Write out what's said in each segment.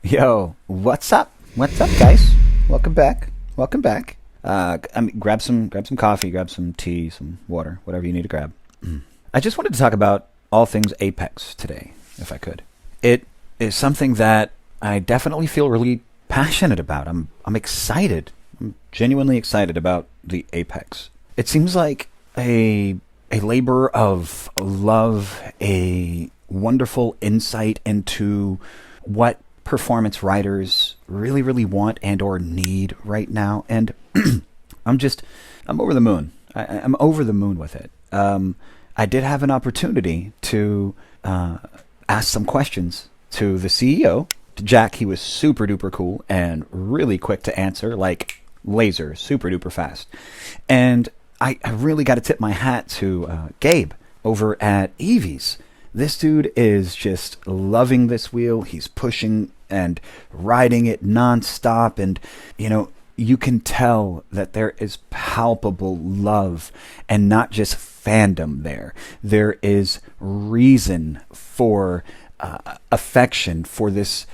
Yo, what's up? What's up, guys? Welcome back. Welcome back. Grab some coffee, grab some tea, some water, whatever you need to grab. I just wanted to talk about all things Apex today, if I could. It is something that I definitely feel really passionate about. I'm excited. I'm genuinely excited about the Apex. It seems like a labor of love, a wonderful insight into what performance writers really want and or need right now, and I'm over the moon. I'm over the moon with it. I did have an opportunity to ask some questions to the CEO, to Jack. He was super duper cool and really quick to answer, like laser, super duper fast. And I really got to tip my hat to Gabe over at Eevees. This dude is just loving this wheel. He's pushing and riding it nonstop. And, you can tell that there is palpable love and not just fandom there. There is reason for affection for this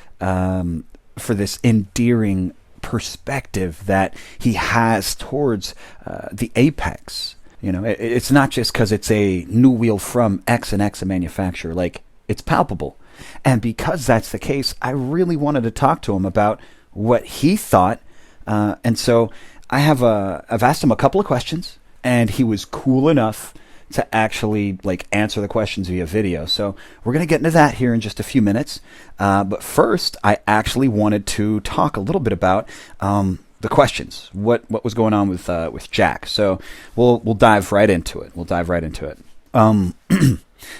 endearing perspective that he has towards the Apex. It's not just because it's a new wheel from X and X a manufacturer. Like, it's palpable. And because that's the case, I really wanted to talk to him about what he thought. And so I've asked him a couple of questions, and he was cool enough to actually answer the questions via video. So we're going to get into that here in just a few minutes. But first, I actually wanted to talk a little bit about the questions, what was going on with Jack. So we'll dive right into it.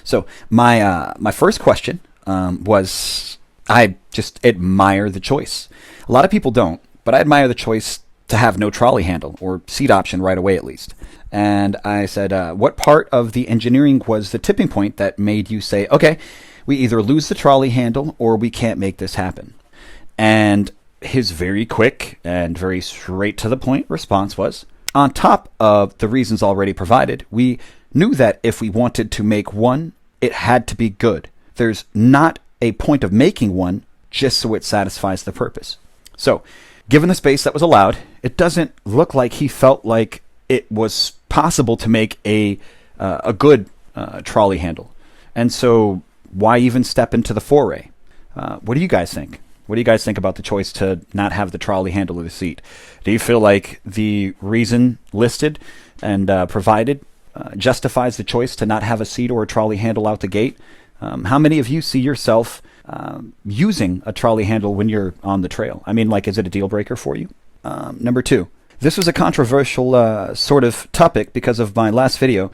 So my first question was, I just admire the choice. A lot of people don't, but I admire the choice to have no trolley handle or seat option right away, at least. And I said, what part of the engineering was the tipping point that made you say, okay, we either lose the trolley handle or we can't make this happen? And his very quick and very straight to the point response was, on top of the reasons already provided, we knew that if we wanted to make one, it had to be good. There's not a point of making one just so it satisfies the purpose. So, given the space that was allowed, it doesn't look like he felt like it was possible to make a good trolley handle. And so, why even step into the foray? What do you guys think? What do you guys think about the choice to not have the trolley handle of the seat? Do you feel like the reason listed and provided justifies the choice to not have a seat or a trolley handle out the gate? How many of you see yourself using a trolley handle when you're on the trail? I mean, is it a deal breaker for you? Number two, this was a controversial sort of topic because of my last video,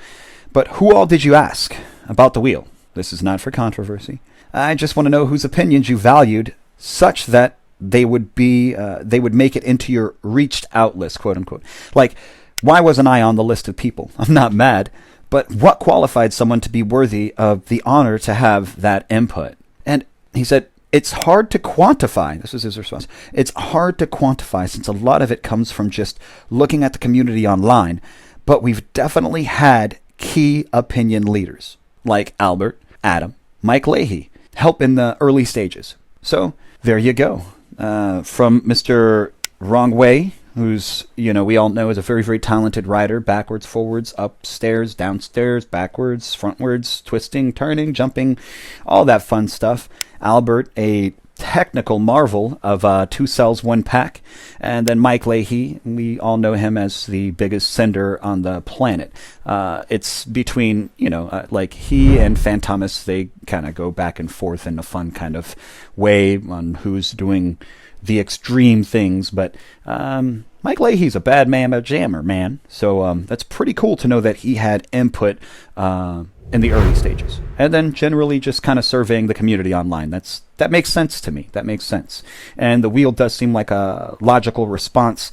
but who all did you ask about the wheel? This is not for controversy. I just want to know whose opinions you valued such that they would make it into your reached out list, quote unquote. Like, why wasn't I on the list of people? I'm not mad, but what qualified someone to be worthy of the honor to have that input? And he said, it's hard to quantify. This was his response. It's hard to quantify since a lot of it comes from just looking at the community online, but we've definitely had key opinion leaders like Albert, Adam, Mike Leahy help in the early stages. So there you go. From Mr. Wrong Way, who's, we all know is a very, very talented rider, backwards, forwards, upstairs, downstairs, backwards, frontwards, twisting, turning, jumping, all that fun stuff. Albert, a technical marvel of 2 cells, 1 pack. And then Mike Leahy, we all know him as the biggest sender on the planet. It's between, he and Fan Thomas, they kind of go back and forth in a fun kind of way on who's doing the extreme things. But Mike Leahy's a bad man, a jammer, man. So that's pretty cool to know that he had input in the early stages. And then generally just kind of surveying the community online. That makes sense to me. That makes sense. And the wheel does seem like a logical response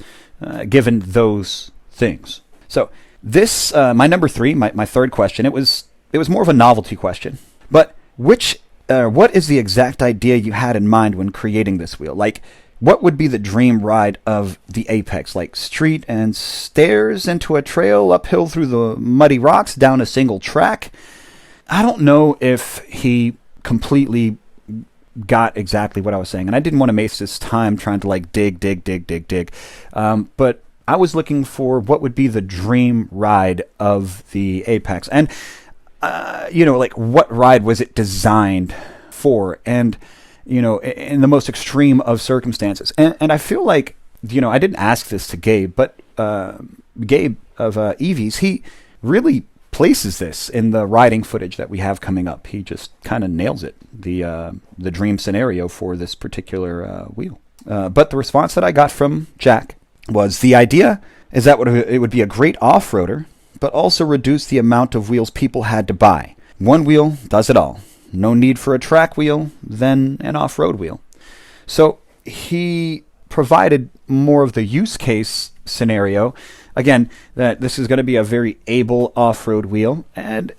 given those things. So this, my number 3, my third question, it was more of a novelty question. But what is the exact idea you had in mind when creating this wheel? Like, what would be the dream ride of the Apex? Like street and stairs into a trail, uphill through the muddy rocks, down a single track? I don't know if he completely got exactly what I was saying. And I didn't want to waste this time trying to like dig. But I was looking for what would be the dream ride of the Apex. And, like what ride was it designed for? And, in the most extreme of circumstances. And I feel like, I didn't ask this to Gabe, but Gabe of EVs, he really places this in the riding footage that we have coming up. He just kind of nails it, the dream scenario for this particular wheel. But the response that I got from Jack was, the idea is that it would be a great off-roader, but also reduce the amount of wheels people had to buy. One wheel does it all. No need for a track wheel, then an off-road wheel. So he provided more of the use case scenario. Again, that this is going to be a very able off-road wheel, and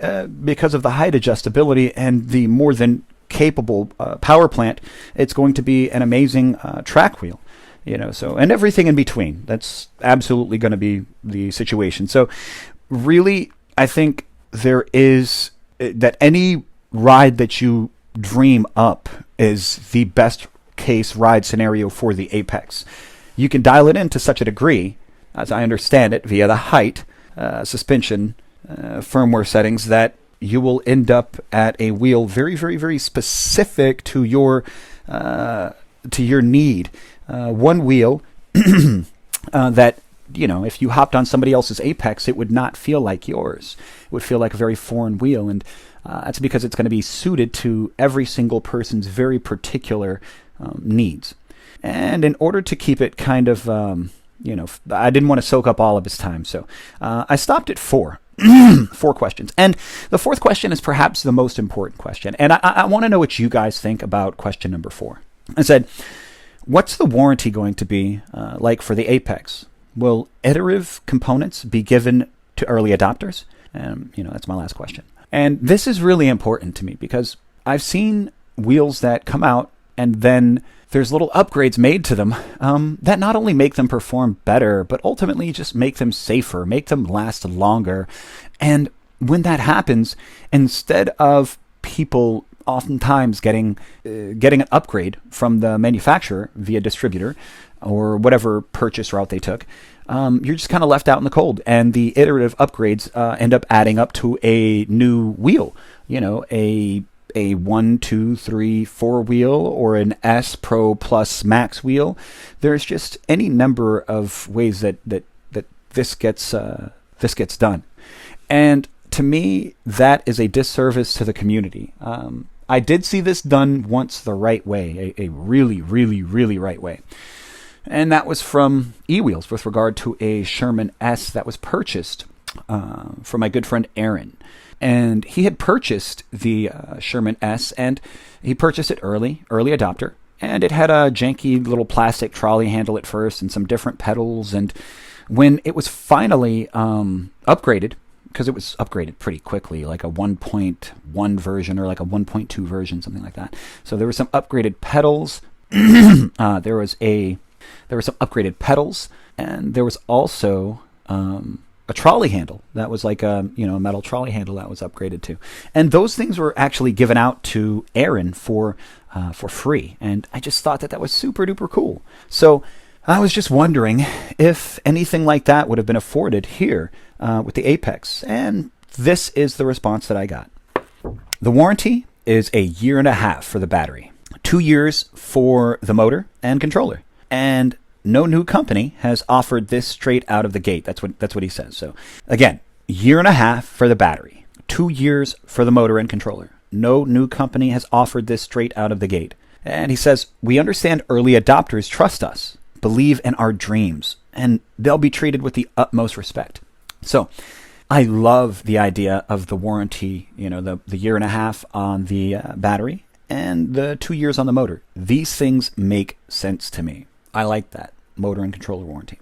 because of the height adjustability and the more than capable power plant, it's going to be an amazing track wheel. And everything in between. That's absolutely going to be the situation. So really, I think there is that any ride that you dream up is the best case ride scenario for the Apex. You can dial it in to such a degree, as I understand it, via the height, suspension, firmware settings, that you will end up at a wheel very, very, very specific to your need. One wheel that, if you hopped on somebody else's Apex, it would not feel like yours. It would feel like a very foreign wheel, and that's because it's going to be suited to every single person's very particular needs. And in order to keep it kind of, I didn't want to soak up all of his time, so I stopped at 4. 4 questions. And the 4th question is perhaps the most important question. And I want to know what you guys think about question number 4. I said, what's the warranty going to be like for the Apex? Will iterative components be given to early adopters? That's my last question. And this is really important to me because I've seen wheels that come out and then there's little upgrades made to them that not only make them perform better, but ultimately just make them safer, make them last longer. And when that happens, instead of people oftentimes getting an upgrade from the manufacturer via distributor or whatever purchase route they took, you're just kind of left out in the cold. And the iterative upgrades end up adding up to a new wheel, a 1, 2, 3, 4 wheel, or an S Pro Plus Max wheel. There's just any number of ways that this gets done, and to me, that is a disservice to the community. I did see this done once the right way, a really, really, really right way, and that was from eWheels with regard to a Sherman S that was purchased from my good friend Aaron. And he had purchased the Sherman S, and he purchased it early adopter. And it had a janky little plastic trolley handle at first and some different pedals. And when it was finally upgraded, because it was upgraded pretty quickly, like a 1.1 version or like a 1.2 version, something like that. So there were some upgraded pedals. There were some upgraded pedals, and there was also a trolley handle that was like a metal trolley handle that was upgraded to, and those things were actually given out to Aaron for free, and I just thought that was super duper cool. So I was just wondering if anything like that would have been afforded here with the Apex, and this is the response that I got. The warranty is 1.5 years for the battery, 2 years for the motor and controller, and no new company has offered this straight out of the gate. That's what he says. So again, 1.5 years for the battery, 2 years for the motor and controller. No new company has offered this straight out of the gate. And he says, we understand early adopters trust us, believe in our dreams, and they'll be treated with the utmost respect. So I love the idea of the warranty, the 1.5 years on the battery and the 2 years on the motor. These things make sense to me. I like that motor and controller warranty,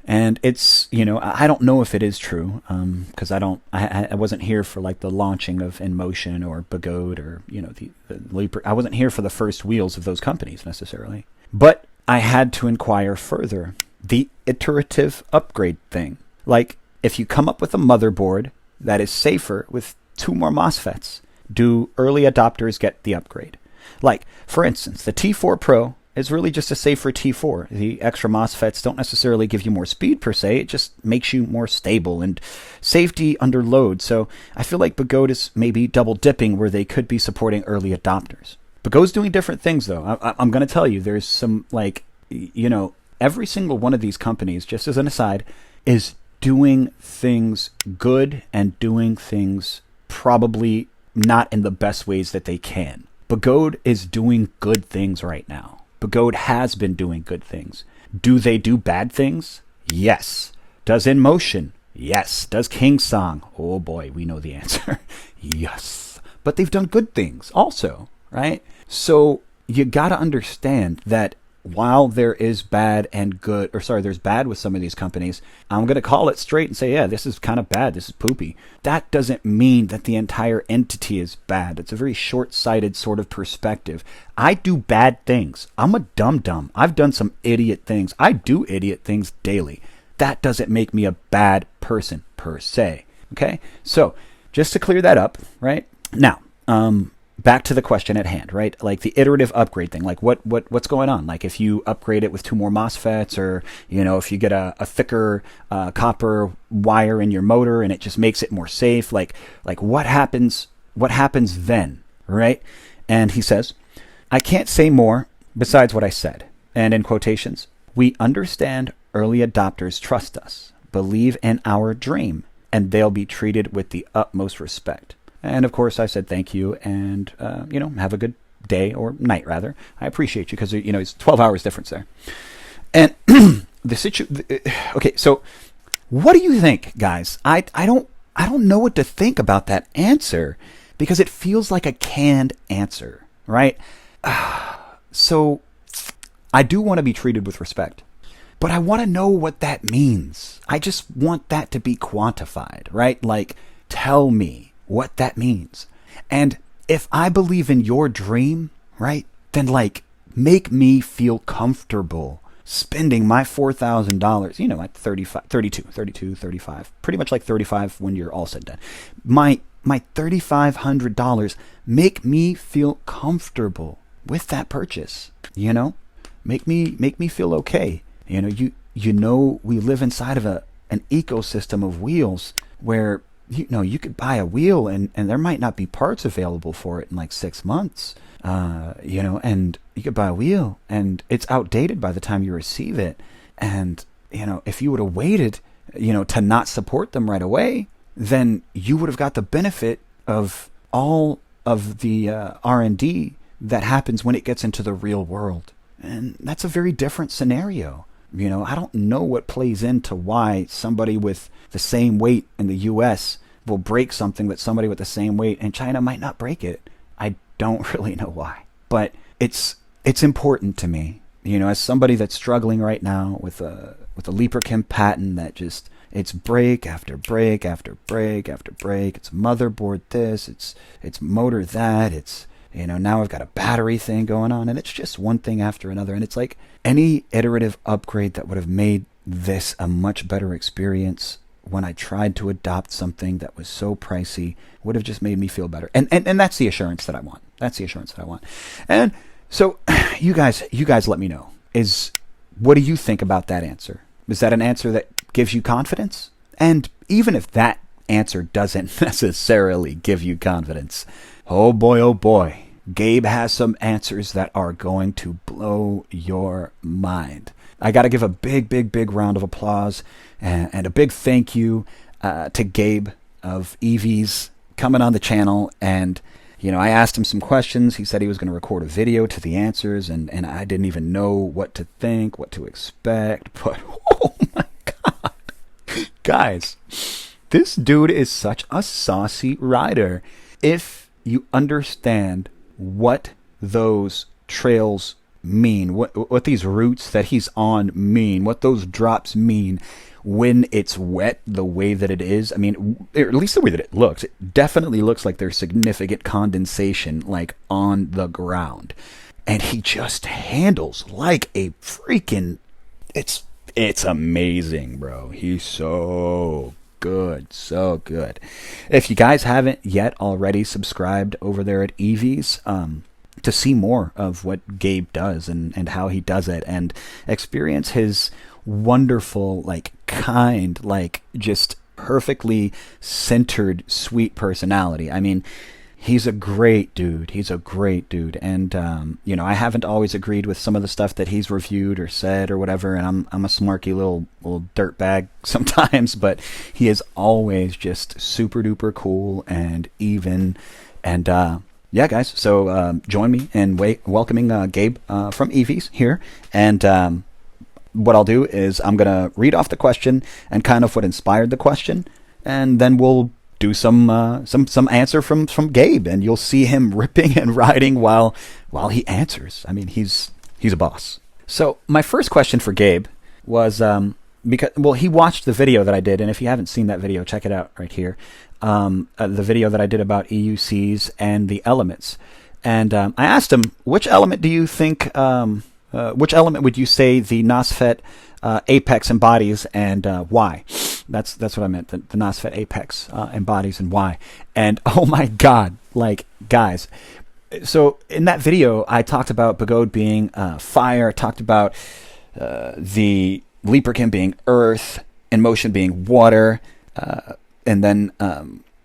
and it's I don't know if it is true because I wasn't here for like the launching of InMotion or Bagode or the Leaper. I wasn't here for the first wheels of those companies necessarily, but I had to inquire further. The iterative upgrade thing, like if you come up with a motherboard that is safer with 2 more MOSFETs, do early adopters get the upgrade? Like, for instance, the T4 Pro is really just a safer T4. The extra MOSFETs don't necessarily give you more speed per se. It just makes you more stable and safety under load. So I feel like Begode is maybe double dipping where they could be supporting early adopters. Begode's doing different things, though. I'm going to tell you, there's some, like, you know, every single one of these companies, just as an aside, is doing things good and doing things probably not in the best ways that they can. Begode is doing good things right now. Begode has been doing good things. Do they do bad things? Yes. Does InMotion? Yes. Does Kingsong? Oh boy, we know the answer. Yes. But they've done good things also, right? So you got to understand that while there is bad and good, or sorry, there's bad with some of these companies, I'm going to call it straight and say, yeah, this is kind of bad. This is poopy. That doesn't mean that the entire entity is bad. It's a very short-sighted sort of perspective. I do bad things. I'm a dum-dum. I've done some idiot things. I do idiot things daily. That doesn't make me a bad person per se. Okay? So just to clear that up, right? Now, back to the question at hand, right? Like the iterative upgrade thing, like what's going on? Like if you upgrade it with 2 more MOSFETs, or, you know, if you get a thicker copper wire in your motor and it just makes it more safe, like what happens then, right? And he says, I can't say more besides what I said. And in quotations, we understand early adopters trust us, believe in our dream, and they'll be treated with the utmost respect. And of course, I said thank you, and you know, have a good day, or night rather. I appreciate you, because you know it's 12 hours difference there. And okay, so what do you think, guys? I don't know what to think about that answer, because it feels like a canned answer, right? So I do want to be treated with respect, but I want to know what that means. I just want that to be quantified, right? Like, tell me what that means. And if I believe in your dream, right, then like make me feel comfortable spending my $4,000, you know, at 35, pretty much like 35 when you're all said and done. My $3,500, make me feel comfortable with that purchase, you know? Make me feel okay. You know, we live inside of an ecosystem of wheels where, you know, you could buy a wheel and there might not be parts available for it in like 6 months, you know, and you could buy a wheel and it's outdated by the time you receive it. And, you know, if you would have waited, you know, to not support them right away, then you would have got the benefit of all of the R&D that happens when it gets into the real world. And that's a very different scenario. You know, I don't know what plays into why somebody with the same weight in the US will break something that somebody with the same weight in China might not break it. I don't really know why. But it's important to me, you know, as somebody that's struggling right now with a Librachem patent that just, it's break after break after break after break. It's motherboard this, it's motor that, it's, you know, now I've got a battery thing going on, and it's just one thing after another. And it's like any iterative upgrade that would have made this a much better experience when I tried to adopt something that was so pricey would have just made me feel better. And that's the assurance that I want. That's the assurance that I want. And so you guys let me know. What do you think about that answer? Is that an answer that gives you confidence? And even if that answer doesn't necessarily give you confidence, oh boy, Gabe has some answers that are going to blow your mind. I got to give a big round of applause and a big thank you to Gabe of EVs coming on the channel. And, you know, I asked him some questions. He said he was going to record a video to the answers, and I didn't even know what to think, what to expect. But, oh my God. Guys, this dude is such a saucy rider. If you understand what those trails mean, what these routes that he's on mean, what those drops mean when it's wet the way that it is, I mean, or at least the way that it looks, it definitely looks like there's significant condensation like on the ground. And he just handles like a freaking, it's amazing, bro. He's so good, so good. If you guys haven't yet already subscribed over there at EVs, to see more of what Gabe does and how he does it, and experience his wonderful, like, kind, like, just perfectly centered, sweet personality. I mean, he's a great dude. He's a great dude. And, I haven't always agreed with some of the stuff that he's reviewed or said or whatever, and I'm a smarky little dirtbag sometimes, but he is always just super duper cool and even. And, yeah, guys, so join me in welcoming Gabe from Eevees here. And what I'll do is I'm going to read off the question and kind of what inspired the question, and then we'll do some answer from Gabe, and you'll see him ripping and riding while he answers. I mean, he's a boss. So my first question for Gabe was because he watched the video that I did, and if you haven't seen that video, check it out right here. The video that I did about EUCs and the elements, and I asked him, which element do you think? Which element would you say the NOSFET APEX embodies, and why? That's what I meant. The NOSFET APEX embodies and why. And oh my God, like, guys. So in that video, I talked about Bagode being fire. I talked about the Leaperkin being earth, In Motion being water, and then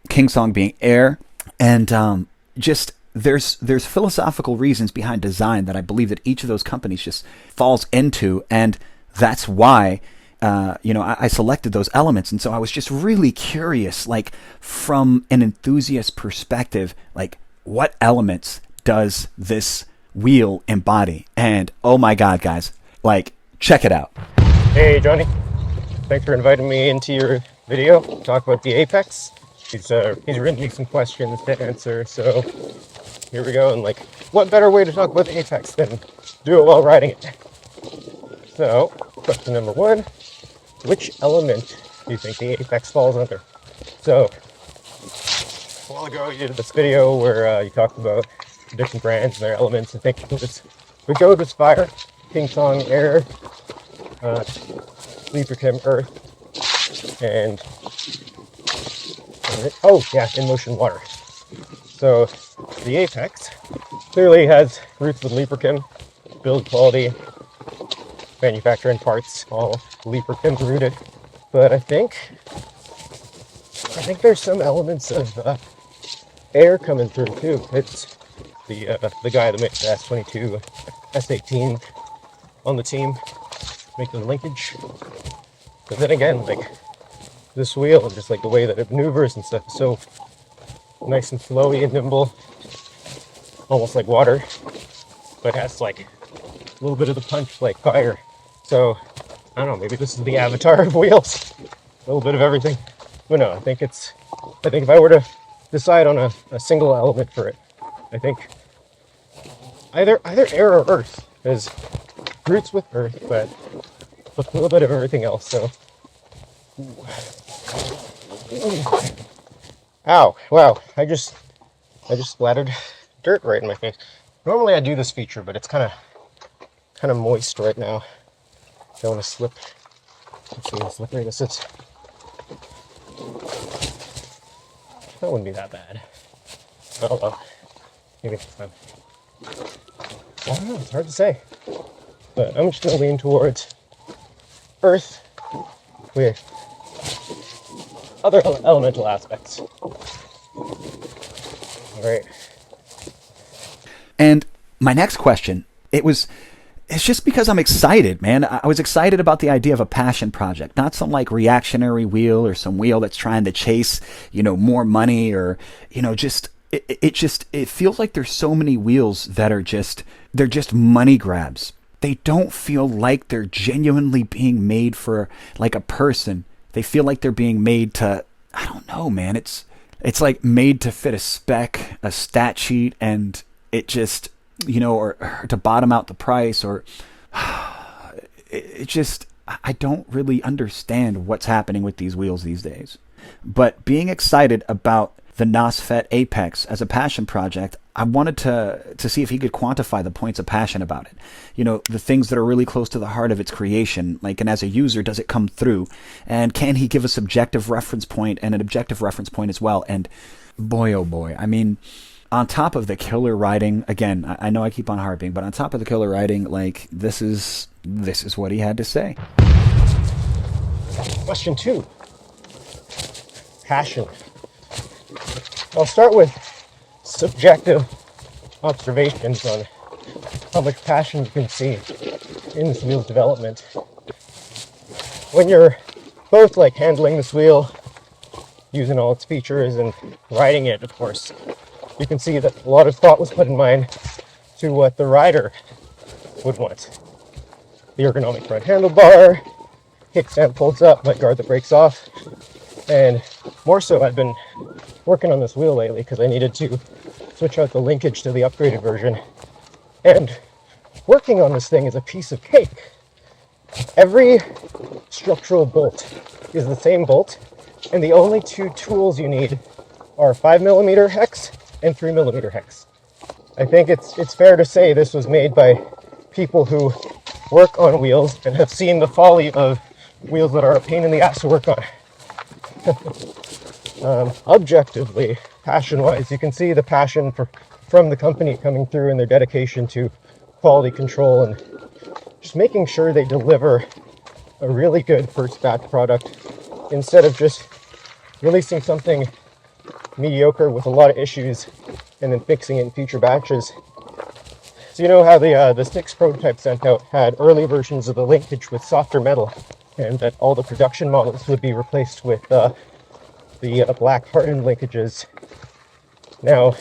King Song being air. And just there's philosophical reasons behind design that I believe that each of those companies just falls into, and that's why I selected those elements. And so I was just really curious, like, from an enthusiast perspective, like, what elements does this wheel embody? And oh my God, guys, like, check it out. Hey Johnny, thanks for inviting me into your video to talk about the Apex. He's written me some questions to answer, so here we go. And, like, what better way to talk about the Apex than do it while riding it? So, question number one, which element do you think the Apex falls under? So, a while ago you did this video where you talked about the different brands and their elements. I think Bagode was fire, King Song air, Leaperkin earth, and In Motion water. So the Apex clearly has roots with Leaperkin, build quality, manufacturing parts, all Leaperkin rooted. But I think there's some elements of air coming through too. It's the guy that makes the S22, S18 on the team, making the linkage. But then again, like, this wheel and just like the way that it maneuvers and stuff is so nice and flowy and nimble, almost like water, but has like a little bit of the punch like fire. So I don't know, maybe this is the avatar of wheels, a little bit of everything. But no, I think if I were to decide on a single element for it, I think either air or earth. There's roots with earth, but with a little bit of everything else. So ow, wow, I just splattered dirt right in my face. Normally I do this feature, but it's kind of moist right now. Don't want to slip. Let's see how slippery this is. That wouldn't be that bad. Oh well, maybe next time. I don't know, it's hard to say. But I'm just going to lean towards earth with other elemental aspects. Alright. And my next question, it's just because I'm excited, man. I was excited about the idea of a passion project, not some like reactionary wheel or some wheel that's trying to chase, more money or, it feels like there's so many wheels that are they're just money grabs. They don't feel like they're genuinely being made for like a person. They feel like they're being made to, I don't know, man. It's like made to fit a spec, a stat sheet, and it just, or to bottom out the price, or I don't really understand what's happening with these wheels these days. But being excited about the NOSFET APEX as a passion project, I wanted to see if he could quantify the points of passion about it. The things that are really close to the heart of its creation. Like, and as a user, does it come through? And can he give a subjective reference point and an objective reference point as well? And boy, oh boy, I mean, on top of the killer riding, again, I know I keep on harping, but on top of the killer riding, like, this is what he had to say. Question 2. Passion. I'll start with subjective observations on how much passion you can see in this wheel's development. When you're both like handling this wheel, using all its features, and riding it, of course, you can see that a lot of thought was put in mind to what the rider would want. The ergonomic front handlebar, kickstand folds up, might guard the brakes off, and more so, I've been working on this wheel lately because I needed to switch out the linkage to the upgraded version. And working on this thing is a piece of cake. Every structural bolt is the same bolt, and the only two tools you need are 5mm hex and 3mm hex. I think it's fair to say this was made by people who work on wheels and have seen the folly of wheels that are a pain in the ass to work on. Objectively, passion-wise, you can see the passion from the company coming through in their dedication to quality control and just making sure they deliver a really good first batch product instead of just releasing something mediocre with a lot of issues and then fixing it in future batches. So you know how the 6 prototype sent out had early versions of the linkage with softer metal, and that all the production models would be replaced with the black hardened linkages. Now,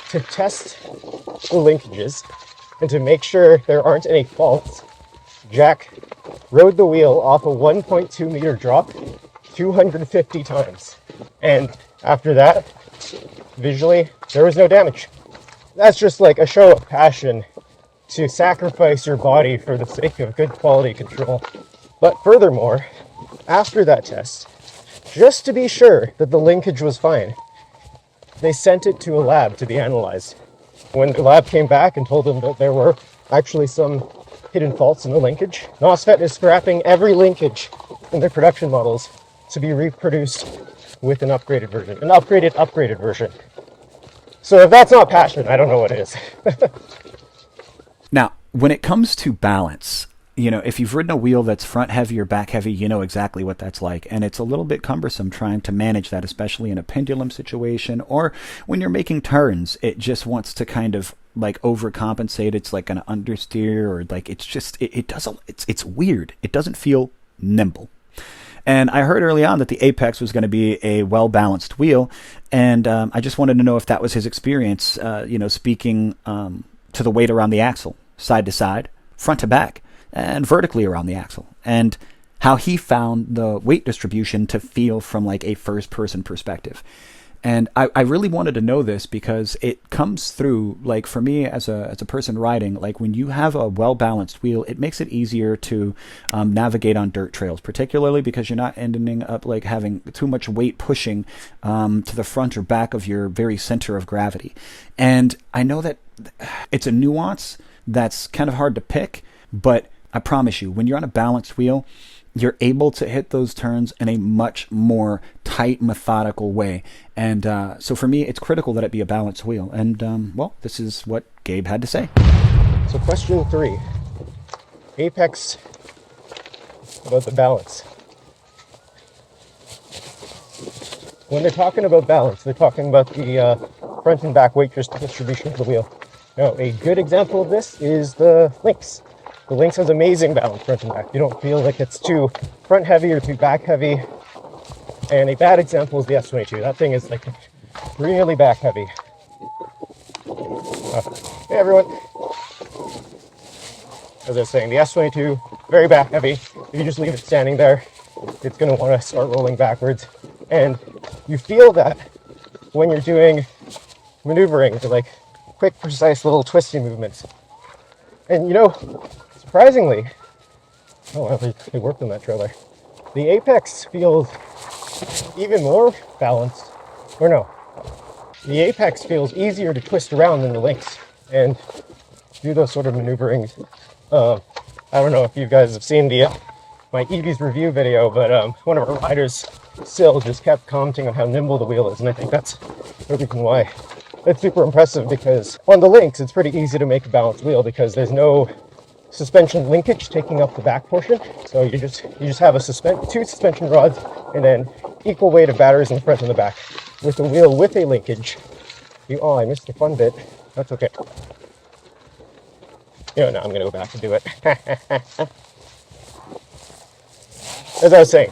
to test the linkages and to make sure there aren't any faults, Jack rode the wheel off a 1.2 meter drop 250 times. And after that, visually, there was no damage. That's just like a show of passion to sacrifice your body for the sake of good quality control. But furthermore, after that test, just to be sure that the linkage was fine, they sent it to a lab to be analyzed. When the lab came back and told them that there were actually some hidden faults in the linkage, NOSFET is scrapping every linkage in their production models to be reproduced with an upgraded version, an upgraded version. So if that's not passion, I don't know what is. Now, when it comes to balance, you know, if you've ridden a wheel that's front heavy or back heavy, you know exactly what that's like. And it's a little bit cumbersome trying to manage that, especially in a pendulum situation or when you're making turns. It just wants to kind of like overcompensate. It's like an understeer, or like it's just, it's weird. It doesn't feel nimble. And I heard early on that the Apex was going to be a well-balanced wheel. And I just wanted to know if that was his experience, speaking to the weight around the axle, side to side, front to back, and vertically around the axle, and how he found the weight distribution to feel from like a first-person perspective. And I really wanted to know this because it comes through, like for me as a person riding, like when you have a well-balanced wheel, it makes it easier to navigate on dirt trails, particularly because you're not ending up like having too much weight pushing to the front or back of your very center of gravity. And I know that it's a nuance that's kind of hard to pick, but I promise you, when you're on a balanced wheel, you're able to hit those turns in a much more tight, methodical way. And so for me, it's critical that it be a balanced wheel. And, this is what Gabe had to say. So question 3, Apex about the balance. When they're talking about balance, they're talking about the front and back weight distribution of the wheel. Now, a good example of this is the Lynx. The Lynx has amazing balance front and back. You don't feel like it's too front heavy or too back heavy. And a bad example is the S22. That thing is like really back heavy. Hey everyone. As I was saying, the S22, very back heavy. If you just leave it standing there, it's going to want to start rolling backwards. And you feel that when you're doing maneuvering, like quick, precise little twisting movements. And surprisingly, they worked on that trailer. The Apex feels even more balanced, or no, the Apex feels easier to twist around than the Lynx and do those sort of maneuverings. I don't know if you guys have seen my EV's review video, but one of our riders, Sil, just kept commenting on how nimble the wheel is, and I think that's the reason why it's super impressive because on the Lynx, it's pretty easy to make a balanced wheel because there's no suspension linkage taking up the back portion. So you just have two suspension rods and then equal weight of batteries in the front and the back. With the wheel with a linkage, I missed the fun bit. That's okay. No, I'm gonna go back and do it. As I was saying,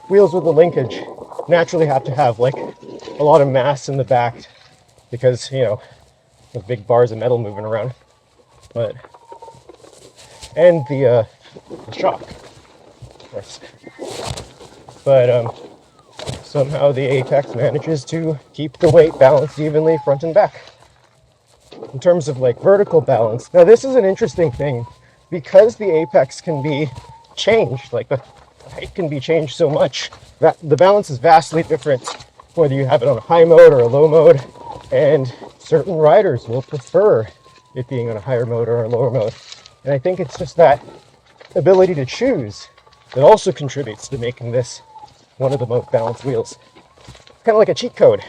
wheels with the linkage naturally have to have like a lot of mass in the back because, with big bars of metal moving around. And the shock, of course. But somehow the Apex manages to keep the weight balanced evenly front and back. In terms of like vertical balance, now this is an interesting thing because the Apex can be changed, like the height can be changed so much that the balance is vastly different whether you have it on a high mode or a low mode, and certain riders will prefer it being on a higher mode or a lower mode. And I think it's just that ability to choose that also contributes to making this one of the most balanced wheels. Kind of like a cheat code.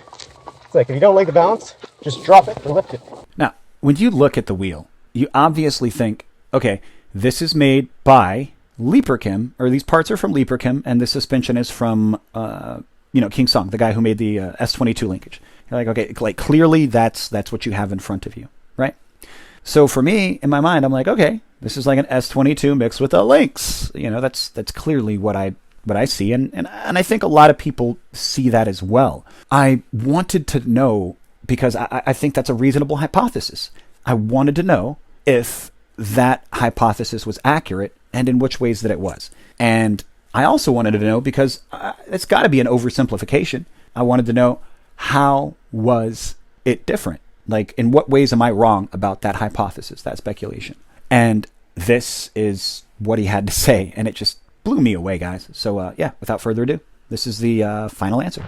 It's like if you don't like the balance, just drop it or lift it. Now, when you look at the wheel, you obviously think, okay, this is made by Liperkim, or these parts are from Liperkim, and the suspension is from, King Song, the guy who made the S22 linkage. You're like, okay, like clearly that's what you have in front of you, right? So for me, in my mind, I'm like, okay, this is like an S22 mixed with a Lynx. That's clearly what I see, and I think a lot of people see that as well. I wanted to know, because I think that's a reasonable hypothesis. I wanted to know if that hypothesis was accurate and in which ways that it was. And I also wanted to know, because it's got to be an oversimplification, I wanted to know, how was it different? Like, in what ways am I wrong about that hypothesis, that speculation? And this is what he had to say, and it just blew me away, guys. So, without further ado, this is the final answer.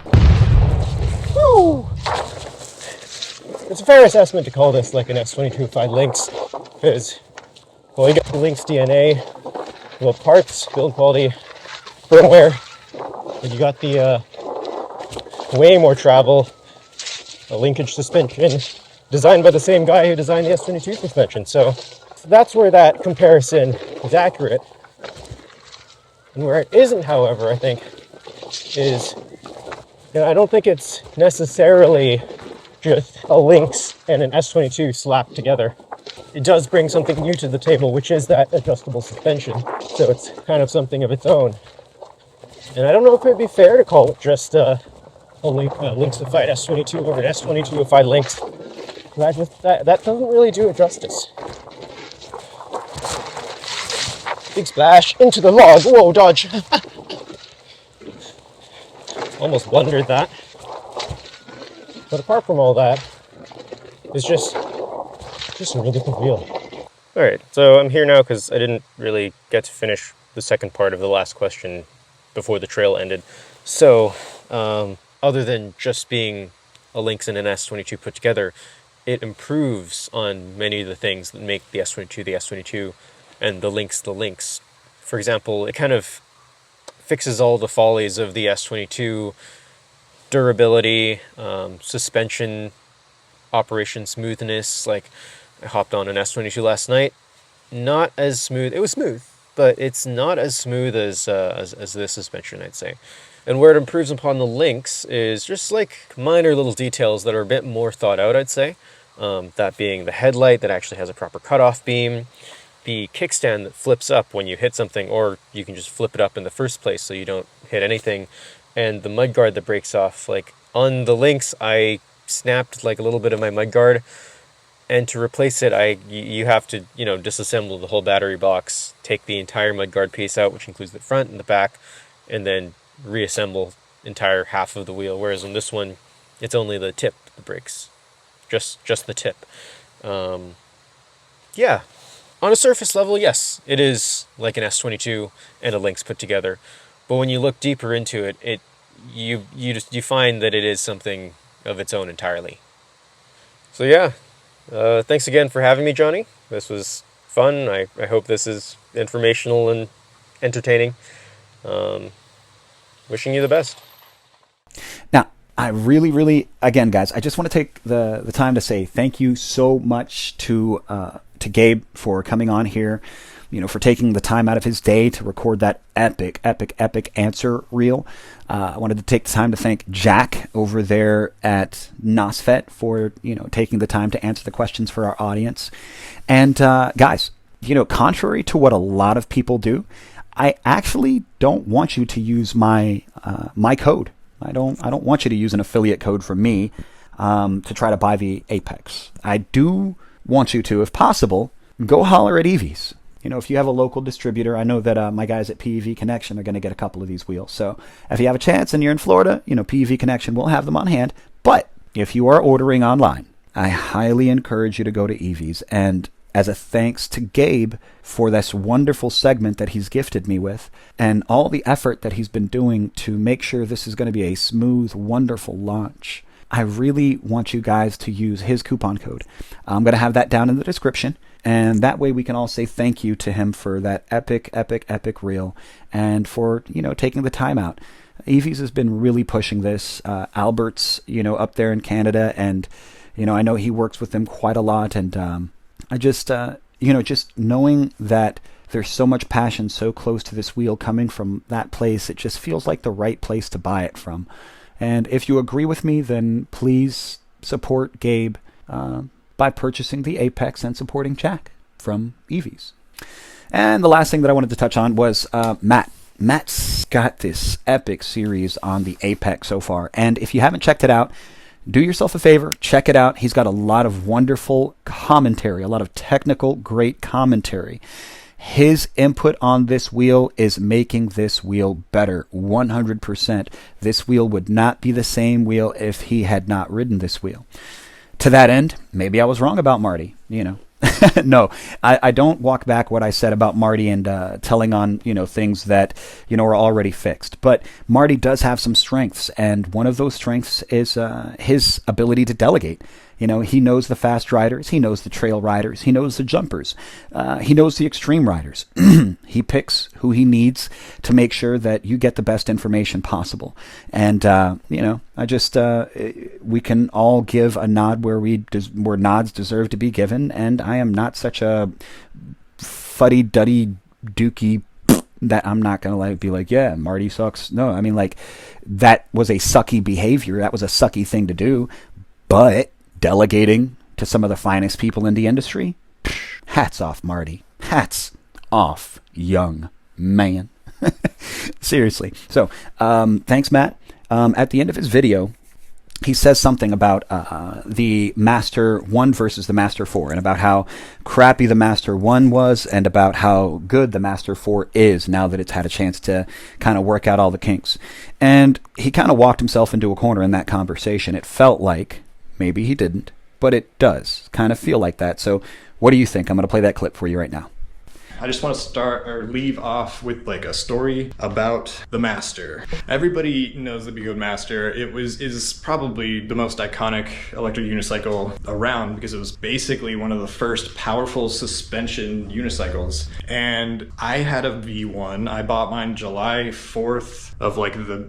Woo! It's a fair assessment to call this like an S22’ified Lynx, because, you got the Lynx DNA, parts, build quality, firmware, and you got the way more travel, a linkage suspension, designed by the same guy who designed the S22 suspension. So that's where that comparison is accurate. And where it isn't, however, I think, is, I don't think it's necessarily just a Lynx and an S22 slapped together. It does bring something new to the table, which is that adjustable suspension. So it's kind of something of its own. And I don't know if it'd be fair to call it just a Lynxified S22 or an S22’ified Lynx. That doesn't really do it justice. Big splash into the log. Whoa, dodge. Almost blundered that. But apart from all that, it's just a really good wheel. Alright, so I'm here now because I didn't really get to finish the second part of the last question before the trail ended. So, other than just being a Lynx and an S22 put together, it improves on many of the things that make the S22 the S22 and the Lynx the Lynx. For example, it kind of fixes all the follies of the S22: durability, suspension, operation smoothness. Like, I hopped on an S22 last night. Not as smooth. It was smooth, but it's not as smooth as this suspension, I'd say. And where it improves upon the Lynx is just like minor little details that are a bit more thought out, I'd say. That being the headlight that actually has a proper cutoff beam, the kickstand that flips up when you hit something, or you can just flip it up in the first place so you don't hit anything, and the mudguard that breaks off. Like, on the Lynx, I snapped like a little bit of my mudguard, and to replace it, you have to, disassemble the whole battery box, take the entire mudguard piece out, which includes the front and the back, and then reassemble entire half of the wheel. Whereas on this one, it's only the tip that breaks, just the tip. Yeah, on a surface level, yes, it is like an S22 and a Lynx put together. But when you look deeper into it, you find that it is something of its own entirely. So yeah, thanks again for having me, Johnny. This was fun. I hope this is informational and entertaining. Wishing you the best. Now, I really, again, guys, I just want to take the time to say thank you so much to Gabe for coming on here, for taking the time out of his day to record that epic answer reel. I wanted to take the time to thank Jack over there at NOSFET for, taking the time to answer the questions for our audience. And guys, contrary to what a lot of people do, I actually don't want you to use my code. I don't want you to use an affiliate code from me to try to buy the Apex. I do want you to, if possible, go holler at EVs. If you have a local distributor, I know that my guys at PEV Connection are going to get a couple of these wheels. So if you have a chance and you're in Florida, PEV Connection will have them on hand. But if you are ordering online, I highly encourage you to go to EVs. And as a thanks to Gabe for this wonderful segment that he's gifted me with and all the effort that he's been doing to make sure this is going to be a smooth, wonderful launch, I really want you guys to use his coupon code. I'm going to have that down in the description, and that way we can all say thank you to him for that epic reel and for, taking the time out. EVs has been really pushing this. Albert's, up there in Canada, and, I know he works with them quite a lot, and I just, just knowing that there's so much passion so close to this wheel coming from that place, it just feels like the right place to buy it from. And if you agree with me, then please support Gabe by purchasing the Apex and supporting Jack from EVs. And the last thing that I wanted to touch on was Matt. Matt's got this epic series on the Apex so far. And if you haven't checked it out, do yourself a favor, check it out. He's got a lot of wonderful commentary, a lot of technical, great commentary. His input on this wheel is making this wheel better, 100%. This wheel would not be the same wheel if he had not ridden this wheel. To that end, maybe I was wrong about Marty, No, I don't walk back what I said about Marty and telling on, things that, are already fixed. But Marty does have some strengths, and one of those strengths is his ability to delegate. He knows the fast riders, he knows the trail riders, he knows the jumpers, he knows the extreme riders. He picks who he needs to make sure that you get the best information possible. And, I just, we can all give a nod where nods deserve to be given, and I am not such a fuddy-duddy dookie that I'm not going to be like, yeah, Marty sucks. No, I mean, that was a sucky behavior. That was a sucky thing to do. But delegating to some of the finest people in the industry, hats off, Marty. Hats off, young man. Seriously. So, thanks, Matt. At the end of his video, he says something about the Master 1 versus the Master 4, and about how crappy the Master 1 was, and about how good the Master 4 is now that it's had a chance to kind of work out all the kinks. And he kind of walked himself into a corner in that conversation. It felt like, maybe he didn't, but it does kind of feel like that. So what do you think? I'm going to play that clip for you right now. I just want to leave off with a story about the Master. Everybody knows the Be Good Master. It is probably the most iconic electric unicycle around because it was basically one of the first powerful suspension unicycles. And I had a V1. I bought mine July 4th of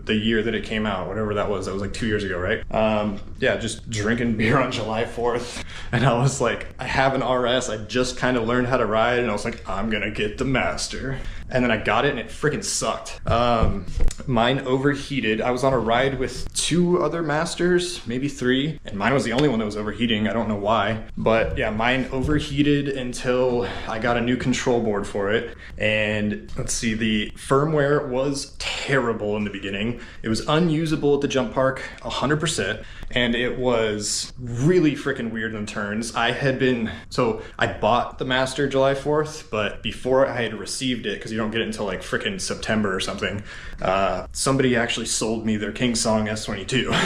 the year that it came out, whatever that was. That was 2 years ago, right? Yeah, just drinking beer on July 4th. And I was like, I have an RS. I just kind of learned how to ride, and I was like, I'm gonna get the Master. And then I got it and it freaking sucked. Mine overheated. I was on a ride with 2 other Masters, maybe 3, and mine was the only one that was overheating. I don't know why, but yeah, mine overheated until I got a new control board for it. And let's see, the firmware was terrible in the beginning. It was unusable at the jump park, 100%, and it was really freaking weird in the turns. So I bought the Master July 4th, but before I had received it, because you don't get it until freaking September or something, somebody actually sold me their King Song S22.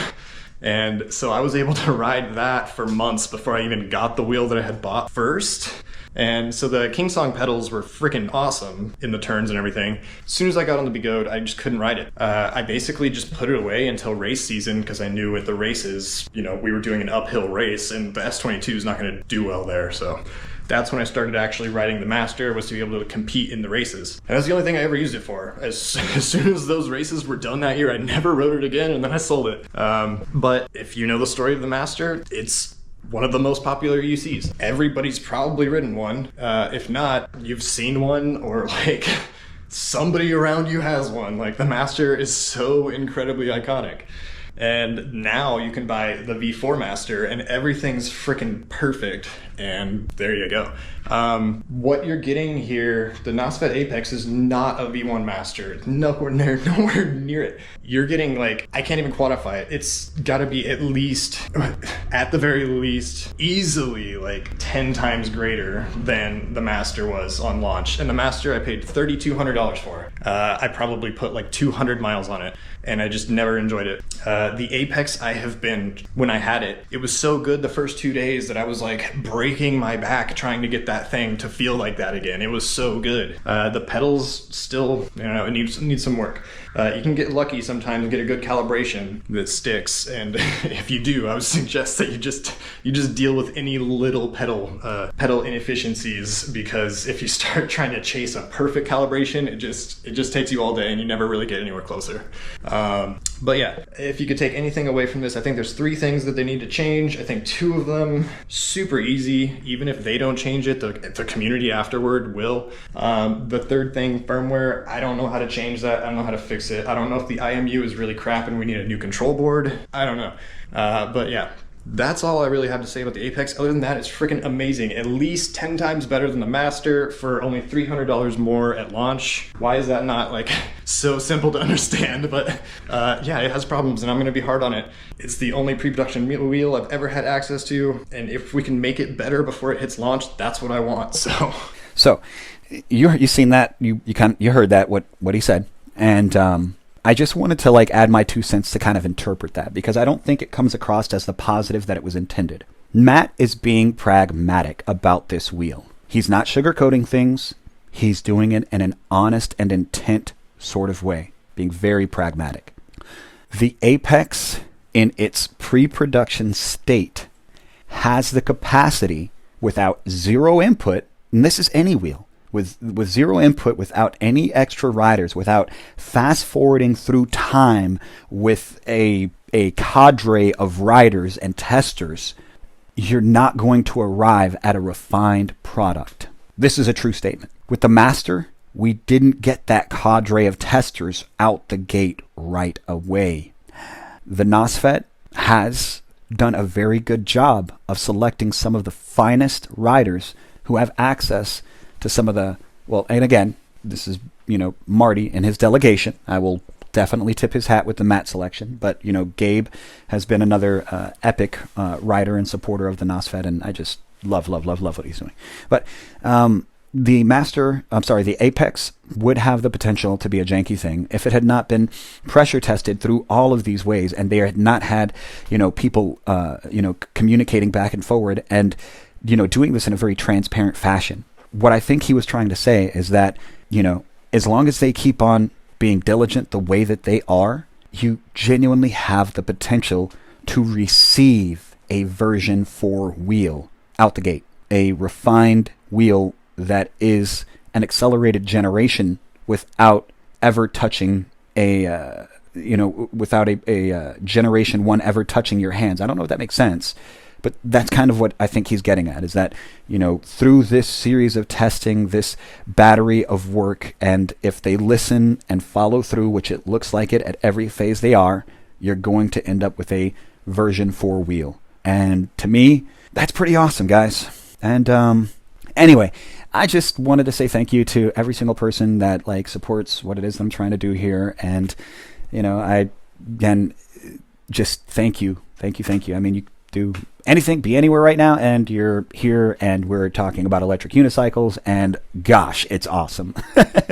And so I was able to ride that for months before I even got the wheel that I had bought first. And so the King Song pedals were freaking awesome in the turns and everything. As soon as I got on the Begode, I just couldn't ride it. I basically just put it away until race season because I knew at the races, we were doing an uphill race and the S22 is not going to do well there. So That's when I started actually riding the Master, was to be able to compete in the races. And that's the only thing I ever used it for. As soon as those races were done that year, I never rode it again, and then I sold it. But if you know the story of the Master, it's one of the most popular EUCs. Everybody's probably ridden one. If not, you've seen one, or like somebody around you has one. Like, the Master is so incredibly iconic. And now you can buy the V4 Master and everything's freaking perfect. And there you go. What you're getting here, the NOSFET APEX is not a V1 Master. Nowhere near it. You're getting, like, I can't even quantify it. It's gotta be at least, at the very least, easily like 10 times greater than the Master was on launch. And the Master I paid $3,200 for. I probably put like 200 miles on it, and I just never enjoyed it. The Apex, I have been, when I had it, it was so good the first 2 days that I was like breaking my back trying to get that thing to feel like that again. It was so good. The pedals still, it needs some work. You can get lucky sometimes and get a good calibration that sticks, and if you do, I would suggest that you just deal with any little pedal inefficiencies, because if you start trying to chase a perfect calibration, it just takes you all day and you never really get anywhere closer. But yeah, if you could take anything away from this, I think there's 3 things that they need to change. I think 2 of them super easy. Even if they don't change it, the community afterward will. The 3rd thing, firmware, I don't know how to change that. I don't know how to fix it. I don't know if the IMU is really crap and we need a new control board. I don't know. But yeah, that's all I really have to say about the Apex. Other than that, it's freaking amazing. At least 10 times better than the Master for only $300 more at launch. Why is that not like so simple to understand? But yeah, it has problems and I'm gonna be hard on it. It's the only pre-production wheel I've ever had access to, and if we can make it better before it hits launch, that's what I want. So you seen that, you heard that, what he said, and I just wanted to like add my 2 cents to kind of interpret that, because I don't think it comes across as the positive that it was intended. Matt is being pragmatic about this wheel. He's not sugarcoating things. He's doing it in an honest and intent sort of way, being very pragmatic. The Apex in its pre-production state has the capacity, without zero input, and this is any wheel, with zero input, without any extra riders, without fast forwarding through time with a cadre of riders and testers, you're not going to arrive at a refined product. This is a true statement. With the Master, we didn't get that cadre of testers out the gate right away. The NOSFET has done a very good job of selecting some of the finest riders who have access to some of the, well, and again, this is, Marty and his delegation. I will definitely tip his hat with the Matt selection, but, Gabe has been another epic rider and supporter of the NOSFET, and I just love what he's doing. But the Apex would have the potential to be a janky thing if it had not been pressure tested through all of these ways, and they had not had, people, communicating back and forward, and, doing this in a very transparent fashion. What I think he was trying to say is that, as long as they keep on being diligent the way that they are, you genuinely have the potential to receive a version 4 wheel out the gate. A refined wheel that is an accelerated generation without ever touching without a generation 1 ever touching your hands. I don't know if that makes sense. But that's kind of what I think he's getting at, is that, through this series of testing, this battery of work, and if they listen and follow through, which it looks like it at every phase they are, you're going to end up with a version 4 wheel. And to me, that's pretty awesome, guys. And anyway, I just wanted to say thank you to every single person that supports what it is that I'm trying to do here. And, I, again, just thank you. I mean, you do anything, be anywhere right now, and you're here, and we're talking about electric unicycles, and gosh, it's awesome.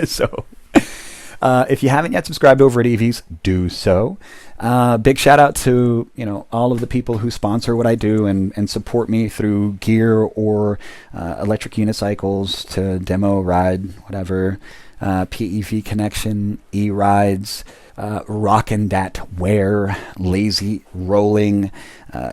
So if you haven't yet subscribed over at EVs, do so. Big shout out to all of the people who sponsor what I do and support me through gear or electric unicycles to demo, ride, whatever. PEV Connection, E-Rides, Rockin' Dat Wear, Lazy Rolling,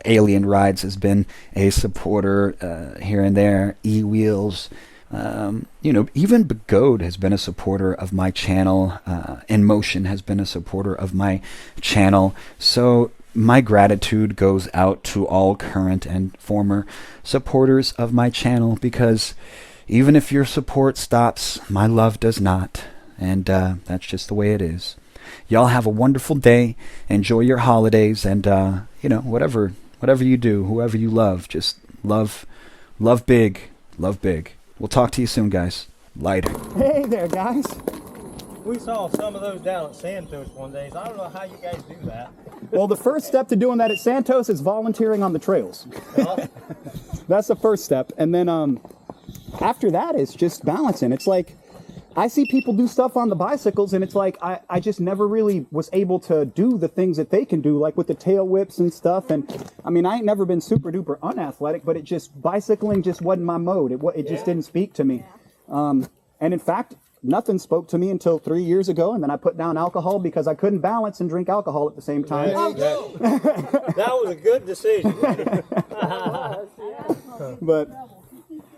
Alien Rides has been a supporter here and there, E-Wheels. Even Begode has been a supporter of my channel. In Motion has been a supporter of my channel. So my gratitude goes out to all current and former supporters of my channel, because even if your support stops, my love does not. And that's just the way it is. Y'all have a wonderful day. Enjoy your holidays. And, whatever you do, whoever you love, just love big. Love big. We'll talk to you soon, guys. Later. Hey there, guys. We saw some of those down at Santos one day. So I don't know how you guys do that. Well, the first step to doing that at Santos is volunteering on the trails. That's the first step. And then after that, it's just balancing. It's like, I see people do stuff on the bicycles, and it's like, I just never really was able to do the things that they can do, like with the tail whips and stuff. And I mean, I ain't never been super duper unathletic, but bicycling just wasn't my mode. It just didn't speak to me. And in fact, nothing spoke to me until 3 years ago, and then I put down alcohol because I couldn't balance and drink alcohol at the same time. That was a good decision. But,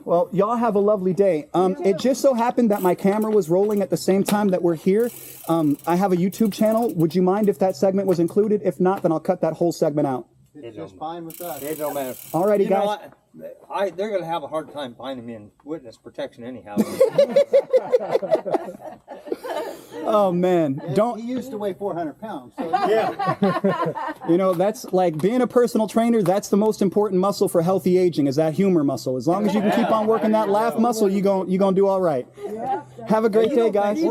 well, y'all have a lovely day. It just so happened that my camera was rolling at the same time that we're here. I have a YouTube channel. Would you mind if that segment was included? If not, then I'll cut that whole segment out. It's just fine with us. It don't matter. Alrighty, guys. They're going to have a hard time finding me in witness protection anyhow. Oh man, He used to weigh 400 pounds. So yeah. That's like being a personal trainer. That's the most important muscle for healthy aging, is that humor muscle. As long as you can keep on working that laugh muscle, you gonna do all right. Have a great day, guys.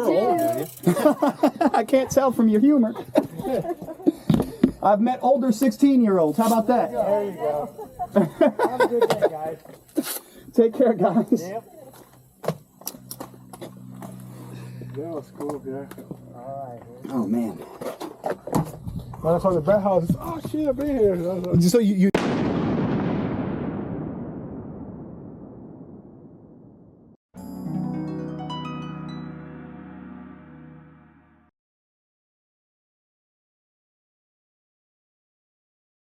I can't tell from your humor. I've met older 16-year-olds. How about that? There you go. Have a good day, guys. Take care, guys. Yep. That was cool, yeah. All right. Oh man. When I saw the bat house, oh shit, I've been here. So you